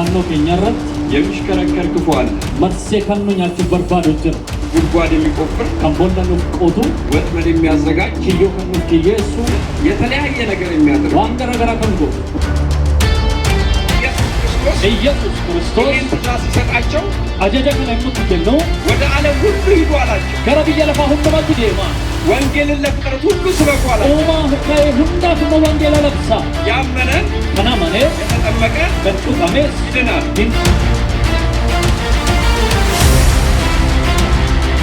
ናኖ ኬኛረት የሚሽከረከር ክፉ አለ። መርሴ ከኑኛችሁ በርባዶ ጅር ጉድጓድ የሚቆፍር ከቦንደኑ ቆቱ ወጥመድ የሚያዘጋጅ ኪዮ ከኑ ኪየሱ የተለያየ ነገር የሚያደርግ ዋንገረገራ ከንጎ ኢየሱስ ክርስቶስ ይህን ትእዛዝ ሲሰጣቸው አጀጀ ከነሙት ነው ወደ ዓለም ሁሉ ሂዱ አላቸው። ከረብየ ለፋ ሁንደማት ዴማ ወንጌልን ለፍጥረት ሁሉ ስበኩ አላቸው። ኦማ ከይ ሁንዳፍ ነው ወንጌል ለብሳ ያመነ ከናማኔ የተጠመቀ በጥቃሜስ ይድናል።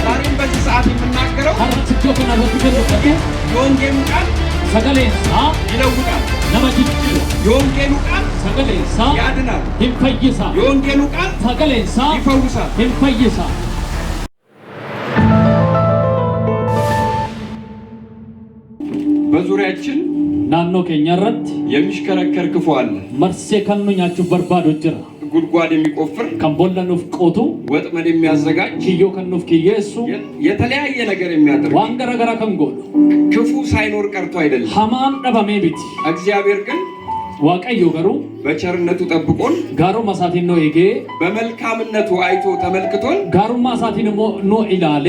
ዛሬም በዚህ ሰዓት የምናገረው አርትጆ ከናበትከሉ የወንጌሉ ቃል ሰገሌሳ ይለውጣል። ነማጂት የወንጌሉ ቃል ሰገሌሳ ያድናል። ይፈይሳ የወንጌሉ ቃል ሰገሌሳ ይፈውሳል። ይፈይሳ በዙሪያችን ናኖ ኬኛረት የሚሽከረከር ክፉ አለ። መርሴ ከኑኛችሁ በርባዶ ጅራ ጉድጓድ የሚቆፍር ከቦንደኑፍ ቆቱ ወጥመድ የሚያዘጋጅ ኪዮ ከኑፍ ኪየሱ የተለያየ ነገር የሚያደርግ ዋንገረገራ ከንጎ ክፉ ሳይኖር ቀርቶ አይደለም። ሀማን ደበሜ ቢቲ እግዚአብሔር ግን ዋቀዮ ገሩ በቸርነቱ ጠብቆን ጋሩ ማሳቲን ነው ኤጌ በመልካምነቱ አይቶ ተመልክቶን ጋሩ ማሳቲን ኖ ኢላሌ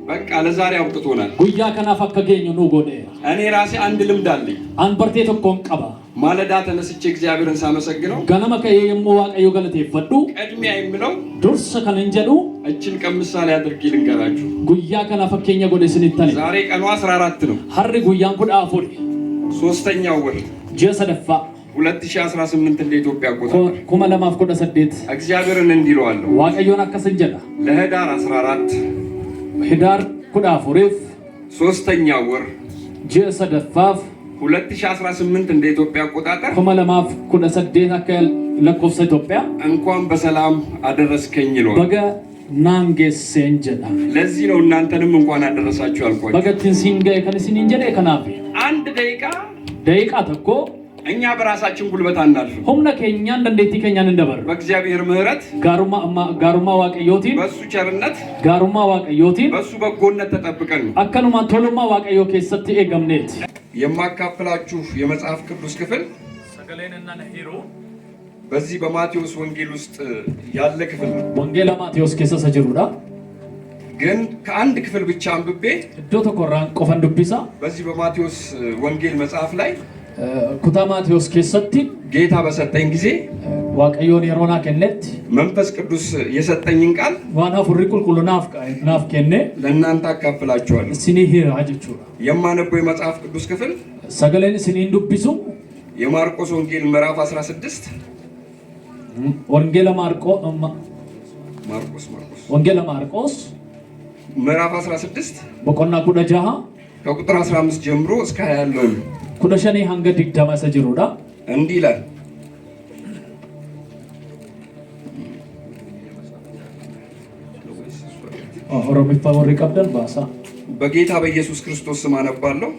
በቃ ለዛሬ አብቅቶናል። ጉያ ከናፍ አከገኙ ኑ ጎዴ እኔ ራሴ አንድ ልምድ አለኝ። አንበርቴ ተኮን ቀባ ማለዳ ተነስቼ እግዚአብሔርን ሳመሰግነው ገነመ ከየ የሞ ዋቀዮ ገለቴ ፈዱ ቀድሚያ የምለው ዱርስ ከነንጀዱ እችን ቀን ምሳሌ አድርጌ ልንገራችሁ። ጉያ ከናፍ አከኛ ጎዴ ስንተኔ ዛሬ ቀኑ 14 ነው። ሐሪ ጉያን ኩዳ አፎድ ሶስተኛው ወር ጀሰደፋ 2018 እንደ ኢትዮጵያ አቆጣጠር ኩማ ለማፍ ኮዳ ሰዴት እግዚአብሔርን እንዲለዋለሁ ዋቀዮን አከሰንጀላ ለህዳር 14 ህዳር ኩዳ አፎሬፍ ሶስተኛው ወር ጀሰደፋፍ 2018 እንደ ኢትዮጵያ አቆጣጠር ኩማ ለማፍ ኮዳ ሰዴት አከል ለኮፍሰ ኢትዮጵያ እንኳን በሰላም አደረስከኝ ነው በገ ናንጌሴንጀላ። ለዚህ ነው እናንተንም እንኳን አደረሳችሁ አልኳችሁ። በገትን ሲንገ ከነሲን እንጀለ ከናፊ አንድ ደቂቃ ተኮ እኛ በራሳችን ጉልበት አናልፍም። ሁምነ ከኛ እንደንዴት ከኛን እንደበር በእግዚአብሔር ምህረት ጋሩማ ዋቀዮቲ በሱ ቸርነት ጋሩማ ዋቀዮቲ በሱ በጎነት ተጠብቀን ነው አከኑማ ቶሎማ ዋቀዮ ከሰት ኤገምኔት የማካፈላችሁ የመጽሐፍ ቅዱስ ክፍል ሰገሌንና ነሂሩ በዚህ በማቴዎስ ወንጌል ውስጥ ያለ ክፍል ነው። ወንጌል ማቴዎስ ከሰሰ ጅሩዳ ግን ከአንድ ክፍል ብቻ አንብቤ እዶ ተቆራን ቆፈን ዱቢሳ በዚህ በማቴዎስ ወንጌል መጽሐፍ ላይ ኩታ ማቴዎስ ከሰቲ ጌታ በሰጠኝ ጊዜ ዋቀዮን የሮና ከነት መንፈስ ቅዱስ የሰጠኝን ቃል ዋና ፍሪ ቁልቁሉ ናፍ ከነ ለእናንተ አካፍላችኋለሁ። ሲኒ ሂር አጅቹ የማነበው የመጽሐፍ ቅዱስ ክፍል ሰገሌን ሲኒ ዱቢሱ የማርቆስ ወንጌል ምዕራፍ 16 ወንጌል ወንጌል ማርቆስ ምዕራፍ 16 በቆና ኩዳ ጃሃ ከቁጥር 15 ጀምሮ እስከ 20 ያለው ኩዳ ሸኔ ሃንገ ዲግዳማ ሰጅሩዳ እንዲህ ይላል። ኦሮሚፋ ወሪ ቀብደን ባሳ በጌታ በኢየሱስ ክርስቶስ ስም አነባለሁ።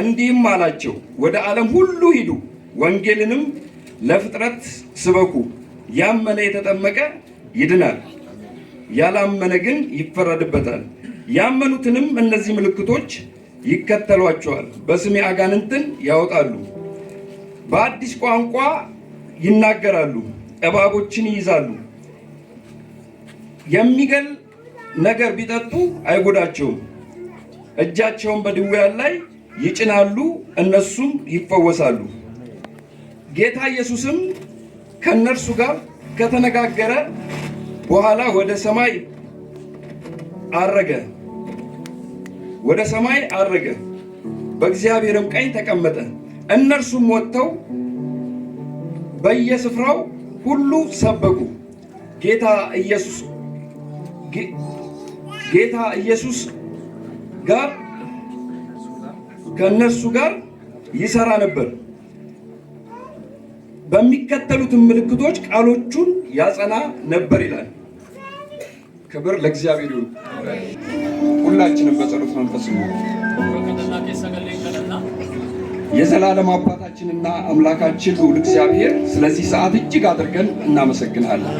እንዲህም አላቸው፣ ወደ ዓለም ሁሉ ሂዱ፣ ወንጌልንም ለፍጥረት ስበኩ። ያመነ የተጠመቀ ይድናል፣ ያላመነ ግን ይፈረድበታል። ያመኑትንም እነዚህ ምልክቶች ይከተሏቸዋል። በስሜ አጋንንትን ያወጣሉ፣ በአዲስ ቋንቋ ይናገራሉ፣ እባቦችን ይይዛሉ፣ የሚገል ነገር ቢጠጡ አይጎዳቸውም። እጃቸውን በድውያን ላይ ይጭናሉ፣ እነሱም ይፈወሳሉ። ጌታ ኢየሱስም ከነርሱ ጋር ከተነጋገረ በኋላ ወደ ሰማይ አረገ፣ በእግዚአብሔርም ቀኝ ተቀመጠ። እነርሱም ወጥተው በየስፍራው ሁሉ ሰበኩ። ጌታ ኢየሱስ ጋር ከነርሱ ጋር ይሰራ ነበር። በሚከተሉት ምልክቶች ቃሎቹን ያጸና ነበር ይላል። ክብር ለእግዚአብሔር ይሁን። ሁላችንም በጸሎት መንፈስ ነው። የዘላለም አባታችንና አምላካችን ልዑል እግዚአብሔር ስለዚህ ሰዓት እጅግ አድርገን እናመሰግናለን።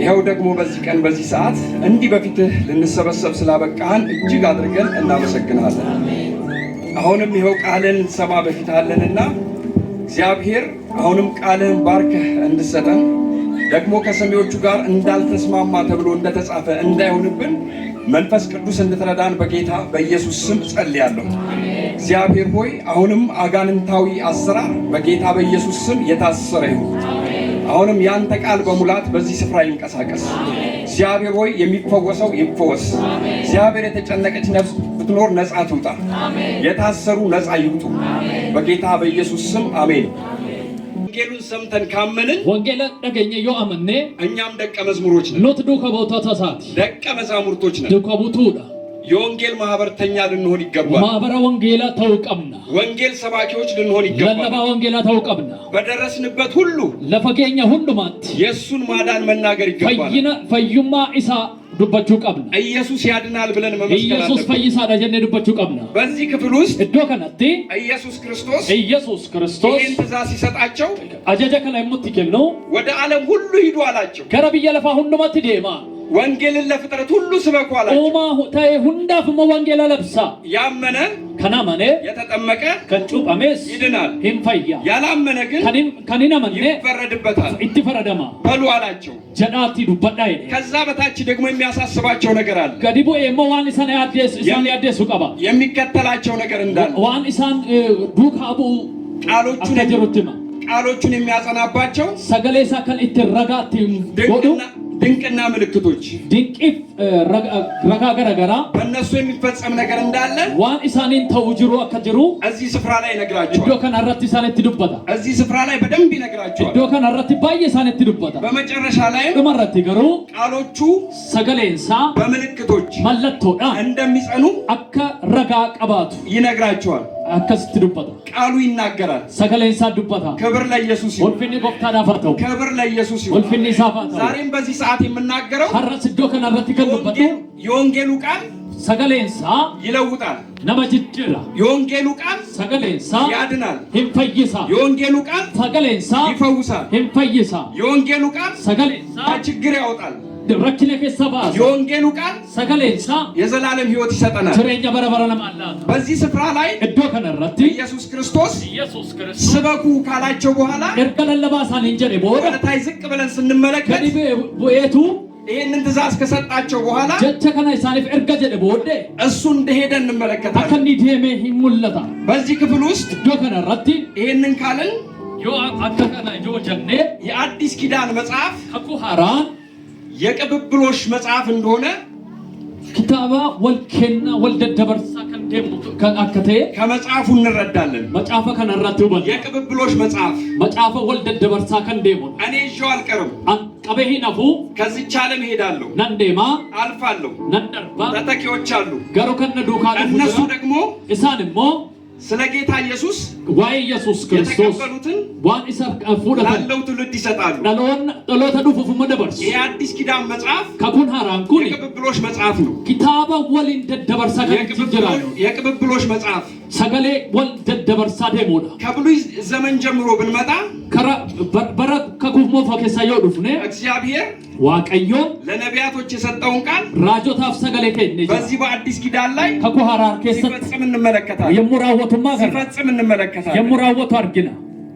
ይኸው ደግሞ በዚህ ቀን በዚህ ሰዓት እንዲህ በፊትህ ልንሰበሰብ ስላበቃህን እጅግ አድርገን እናመሰግናለን። አሁንም ይኸው ቃልን እንሰማ በፊት አለንና እግዚአብሔር አሁንም ቃልህን ባርከህ እንድሰጠን ደግሞ ከሰሚዎቹ ጋር እንዳልተስማማ ተብሎ እንደተጻፈ እንዳይሆንብን መንፈስ ቅዱስ እንድትረዳን በጌታ በኢየሱስ ስም ጸልያለሁ። እግዚአብሔር ሆይ አሁንም አጋንንታዊ አሰራር በጌታ በኢየሱስ ስም የታሰረ ይሁን። አሁንም ያንተ ቃል በሙላት በዚህ ስፍራ ይንቀሳቀስ። እግዚአብሔር ሆይ የሚፈወሰው ይፈወስ። እግዚአብሔር የተጨነቀች ነፍስ ብትኖር ነፃ ትውጣ። የታሰሩ ነፃ ይውጡ በጌታ በኢየሱስ ስም አሜን። ወንጌሉን ሰምተን ካመንን ወንጌል ደገኘ ዮ አመኔ እኛም ደቀ መዝሙሮች ነን። ኖት ዱከ ቦታ ተሳት ደቀ መዛሙርቶች ነን። ዱከ ቡቱዳ የወንጌል ማህበርተኛ ልንሆን ይገባል። ማህበረ ወንጌላ ተውቀምና ወንጌል ሰባኪዎች ልንሆን ይገባል። ለለባ ወንጌላ ተውቀምና በደረስንበት ሁሉ ለፈገኛ ሁሉ ማት የሱን ማዳን መናገር ይገባል። ፈዩማ ኢሳ ዱበቹ ቀብና ኢየሱስ ያድናል ብለን መመስከር አለብን። ኢየሱስ ፈይሳ ዳጀነ ዱበቹ ቀብና በዚህ ክፍል ውስጥ እዶ ከነቲ ኢየሱስ ክርስቶስ ይህን ትእዛዝ ሲሰጣቸው አጀጀ ከላይ ሙትከል ነው ወደ ዓለም ሁሉ ሂዱ አላቸው። ከረብየ ለፋ ሁሉ ማት ዴማ ወንጌልን ለፍጥረት ሁሉ ስበኩ አላቸው። ኦማ ታይ ሁንዳፍሞ ወንጌላ ለብሳ ያመነ ከናመነ የተጠመቀ ከንጩጳሜስ ይድናል። ሂምፈያ ያላመነ ግን ከኒናመነ ይፈረድበታል ይትፈረደማ በሉ አላቸው። ጀዳቲ ዱበዳይ ከዛ በታች ደግሞ የሚያሳስባቸው ነገር አለ። ገዲቦ ኤሞ ዋን ኢሳን ያደሱ ቀባ የሚከተላቸው ነገር እንዳለ ዋን ኢሳን ዱካቡ ቃሎቹን የሚያጸናባቸው ሰገሌሳ ከን ኢትረጋቲ ጎዱ ድንቅና ምልክቶች ድንቅፍ ረጋ ገረገራ በእነሱ የሚፈጸም ነገር እንዳለ ዋን ኢሳኒን ተውጅሩ አከጅሩ እዚህ ስፍራ ላይ ይነግራቸዋል። እዶ ከን አረት ኢሳነት ዱበታ እዚህ ስፍራ ላይ በደንብ ይነግራቸዋል። እዶ ከን አረት ባየ ኢሳነት ዱበታ በመጨረሻ ላይ በመረት ገሩ ቃሎቹ ሰገሌንሳ በምልክቶች መለቶዳ እንደሚጸኑ አከ ረጋ ቀባቱ ይነግራቸዋል። አከስት ዱበታ ቃሉ ይናገራል። ሰገሌንሳ ዱበታ ክብር ለኢየሱስ ይሁን። ወልፊኒ ጎፍታና ፈርተው ክብር ለኢየሱስ ይሁን። ወልፊኒ ሳፋታ ዛሬም በዚህ ሰዓት የምናገረው ሐረስ እዶ ከን አረት ከዱበቱ የወንጌሉ ቃል ሰገሌንሳ ይለውጣል። ነመጅጅራ የወንጌሉ ቃል ሰገሌንሳ ያድናል። ሂምፈይሳ የወንጌሉ ቃል ሰገሌንሳ ይፈውሳል። ሂምፈይሳ የወንጌሉ ቃል ሰገሌንሳ ከችግር ያወጣል። ረክለ ከሰባ የወንጌሉ ቃል ሰገሌንሳ የዘላለም ሕይወት ይሰጠናል። ትሬኛ በረበረ ለማላት በዚህ ስፍራ ላይ እዶ ከነረት ኢየሱስ ክርስቶስ ስበኩ ካላቸው በኋላ እርገለለባሳን እንጀሬ ቦራ ወደታይ ዝቅ ብለን ስንመለከት ከዲቤ ቦኤቱ ይህንን ትእዛዝ ከሰጣቸው በኋላ ጀቸ ከና ኢሳኒፍ እርገ ጀደ ቦዴ እሱ እንደሄደ እንመለከታለን። አከኒ ዲሜ ይሙለታ በዚህ ክፍል ውስጥ እዶ ከነረት ይህንን ካልን ዮ አከከና ጆ ጀኔ የአዲስ ኪዳን መጽሐፍ ከኩሃራን የቅብብሎሽ መጽሐፍ እንደሆነ ኪታባ ወልኬና ወልደደበርሳ ከንደሙ ከአከተ ከመጽሐፉ እንረዳለን። መጽሐፈ ከነራት ወል የቅብብሎሽ መጽሐፍ መጽሐፈ ወልደደበርሳ ከንደሙ እኔ ይዤው አልቀርም። አንቀበሂ ነፉ ከዚች ዓለም ሄዳለሁ፣ ነንዴማ አልፋለሁ። ነንደርባ ተተኪዎች አሉ። ገሩ ከነ ዱካ እነሱ ደግሞ ኢሳንሞ ስለ ጌታ ኢየሱስ ዋይ ኢየሱስ ክርስቶስ የተቀበሉትን ዋን ኢሳፍ ፉለታ ላለው ትውልድ ይሰጣሉ። ጸሎተ ዱፉ መደበርስ የአዲስ ኪዳን መጽሐፍ ከኩን ሃራን ኩኒ የቅብብሎሽ መጽሐፍ ነው። ኪታባ ወሊን ደደበርሳ ከንጅራሉ የቅብብሎሽ መጽሐፍ ሰገሌ ወል ደደበርሳ ደሞዳ ከብሉይ ዘመን ጀምሮ ብንመጣ ከራ በረ ከኩፍሞ ፈከሳ ይወዱፍኔ እግዚአብሔር ዋቀዮ ለነቢያቶች የሰጠውን ቃል ራጆታፍ ሰገሌ ከኔ በዚህ በአዲስ ኪዳን ላይ ከኩሃራር ከሰጥ ሲፈጽም እንመለከታለን። የሙራወቱማ ሲፈጽም እንመለከታለን። የሙራወቱ አርግና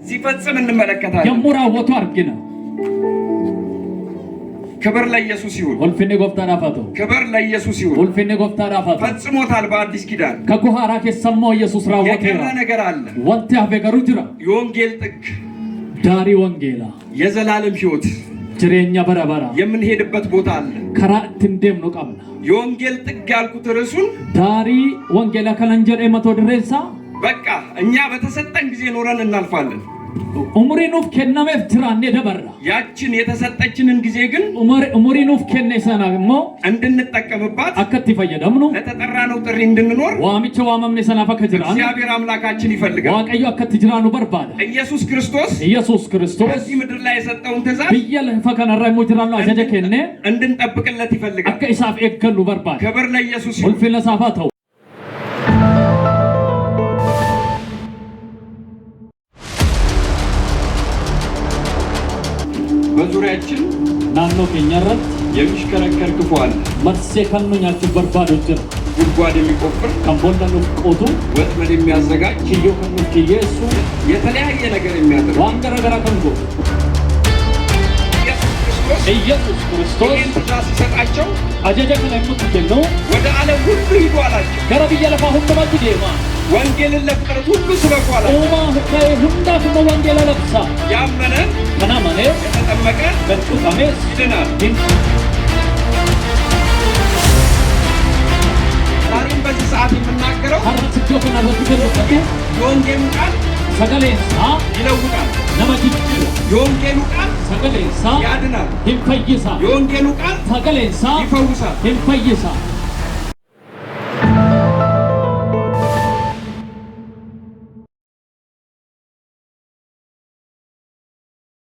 ሲፈጽም እንመለከታለን። የሙራወቱ አርግና ክብር ለኢየሱስ ይሁን። ወልፊኔ ጎፍታና ፋቶ ክብር ለኢየሱስ ይሁን። ወልፊኔ ጎፍታና ፋቶ ፈጽሞታል። በአዲስ ኪዳን ከኩሃራ ከሰማው ኢየሱስ ራወቴ የቀረ ነገር አለ። ወንተ አፈገሩ ጅራ የወንጌል ጥግ ዳሪ ወንጌላ የዘላለም ሕይወት ጅሬኛ በረበራ የምንሄድበት ቦታ አለ። ከራ ትንደም ነው ቀምና የወንጌል ጥግ ያልኩት ርዕሱን ዳሪ ወንጌላ ከለንጀር መቶ ድሬሳ በቃ እኛ በተሰጠን ጊዜ ኖረን እናልፋለን። ኡምሪኑፍ ከነመፍ ትራኔ ደበራ ያችን የተሰጠችንን ጊዜ ግን ኡምሪኑፍ ከነሰናሞ እንድንጠቀምባት አከት ይፈየደምኑ ለተጠራነው ጥሪ እንድንኖር ዋሚቸ ዋመምኔ ሰናፈ ከጅራን እግዚአብሔር አምላካችን ይፈልጋል። ዋቀዩ አከት ጅራኑ በርባዳ ኢየሱስ ክርስቶስ በዚህ ምድር ላይ የሰጠውን ትእዛዝ ብየለ ፈከነራይ ሙጅራኑ አጀጀ ከነ እንድንጠብቅለት ይፈልጋል። አከ ኢሳፍ ኤገሉ በርባዳ ክብር ለኢየሱስ ይሁን። ወልፊነ ሳፋተው በዙሪያችን ናኖ ከኛረት የሚሽከረከር ክፉ አለ። መርሴ ከኑኛችሁ በርባዶች ጉድጓድ የሚቆፍር ከቦንዳ ነው ቆቱ ወጥመድ የሚያዘጋጅ ኪዮ ከኑ ኪየሱ የተለያየ ነገር የሚያደርግ ዋንገረገራ ከንጎ ኢየሱስ ክርስቶስ ይህን ትእዛዝ ሲሰጣቸው አጀጀ ከነሙት ነው ወደ ዓለም ሁሉ ሂዱ አላቸው። ገረብያ ለፋ ሁንደማት ዴማ ወንጌልን ለፍጥረት ሁሉ ስበኩ አላቸው። ኦማ ሁንዳፍ ወንጌል ለብሳ ያመነ ከናማኔ የተጠመቀ በጥቃሜስ ይድናል። ዛሬም በዚህ ሰዓት የምናገረው ሀርትጆከና ወጥከሉ የወንጌሉ ቃል ሰገሌሳ ይለውጣል። ነማጂት የወንጌሉ ቃል ሰገሌሳ ያድናል። ሂምፈይሳ የወንጌሉ ቃል ሰገሌሳ ይፈውሳል። ሂምፈይሳ